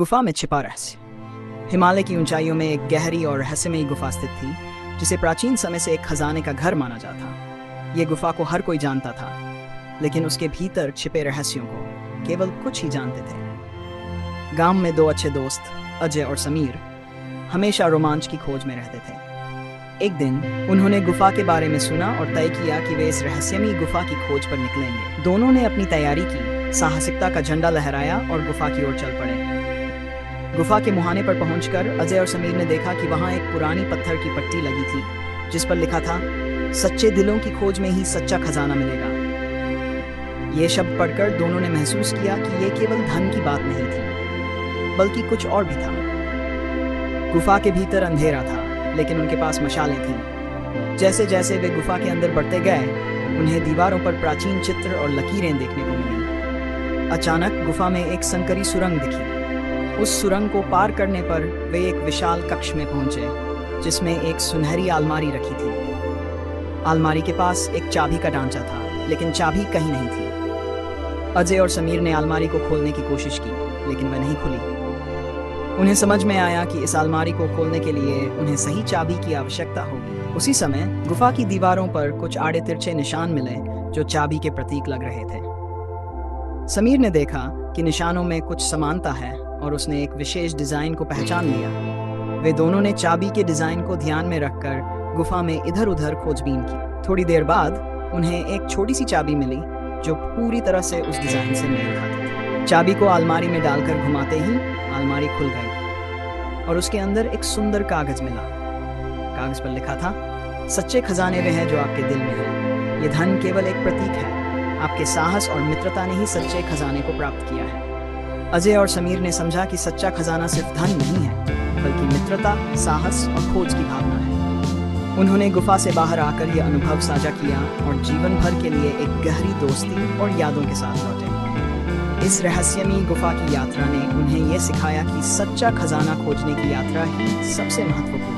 गुफा में छिपा रहस्य। हिमालय की ऊंचाइयों में एक गहरी और रहस्यमयी गुफा स्थित थी, जिसे प्राचीन समय से एक खजाने का घर माना जाता था। ये गुफा को हर कोई जानता था, लेकिन उसके भीतर छिपे रहस्यों को केवल कुछ ही जानते थे। गांव में दो अच्छे दोस्त अजय और समीर हमेशा रोमांच की खोज में रहते थे। एक दिन उन्होंने गुफा के बारे में सुना और तय किया कि वे इस रहस्यमयी गुफा की खोज पर निकलेंगे। दोनों ने अपनी तैयारी की, साहसिकता का झंडा लहराया और गुफा की ओर चल पड़े। गुफा के मुहाने पर पहुंचकर अजय और समीर ने देखा कि वहां एक पुरानी पत्थर की पट्टी लगी थी, जिस पर लिखा था, सच्चे दिलों की खोज में ही सच्चा खजाना मिलेगा। ये शब्द पढ़कर दोनों ने महसूस किया कि ये केवल धन की बात नहीं थी, बल्कि कुछ और भी था। गुफा के भीतर अंधेरा था, लेकिन उनके पास मशालें थीं। जैसे जैसे वे गुफा के अंदर बढ़ते गए, उन्हें दीवारों पर प्राचीन चित्र और लकीरें देखने को मिली। अचानक गुफा में एक संकरी सुरंग दिखी। उस सुरंग को पार करने पर वे एक विशाल कक्ष में पहुंचे, जिसमें एक सुनहरी अलमारी रखी थी। अलमारी के पास एक चाबी का ढांचा था, लेकिन चाबी कहीं नहीं थी। अजय और समीर ने अलमारी को खोलने की कोशिश की, लेकिन वह नहीं खुली। उन्हें समझ में आया कि इस अलमारी को खोलने के लिए उन्हें सही चाबी की आवश्यकता होगी। उसी समय गुफा की दीवारों पर कुछ आड़े तिरछे निशान मिले, जो चाबी के प्रतीक लग रहे थे। समीर ने देखा कि निशानों में कुछ समानता है और उसने एक विशेष डिजाइन को पहचान लिया। वे दोनों ने चाबी के डिजाइन को ध्यान में रखकर गुफा में इधर उधर खोजबीन की। थोड़ी देर बाद उन्हें एक छोटी सी चाबी मिली, जो पूरी तरह से उस डिजाइन से मेल खाती थी। चाबी को अलमारी में डालकर घुमाते ही अलमारी खुल गई और उसके अंदर एक सुंदर कागज मिला। कागज पर लिखा था, सच्चे खजाने वे हैं जो आपके दिल में हैं। ये धन केवल एक प्रतीक है, आपके साहस और मित्रता ने ही सच्चे खजाने को प्राप्त किया है। अजय और समीर ने समझा कि सच्चा खजाना सिर्फ धन नहीं है, बल्कि मित्रता, साहस और खोज की भावना है। उन्होंने गुफा से बाहर आकर यह अनुभव साझा किया और जीवन भर के लिए एक गहरी दोस्ती और यादों के साथ लौटे। इस रहस्यमयी गुफा की यात्रा ने उन्हें यह सिखाया कि सच्चा खजाना खोजने की यात्रा ही सबसे महत्वपूर्ण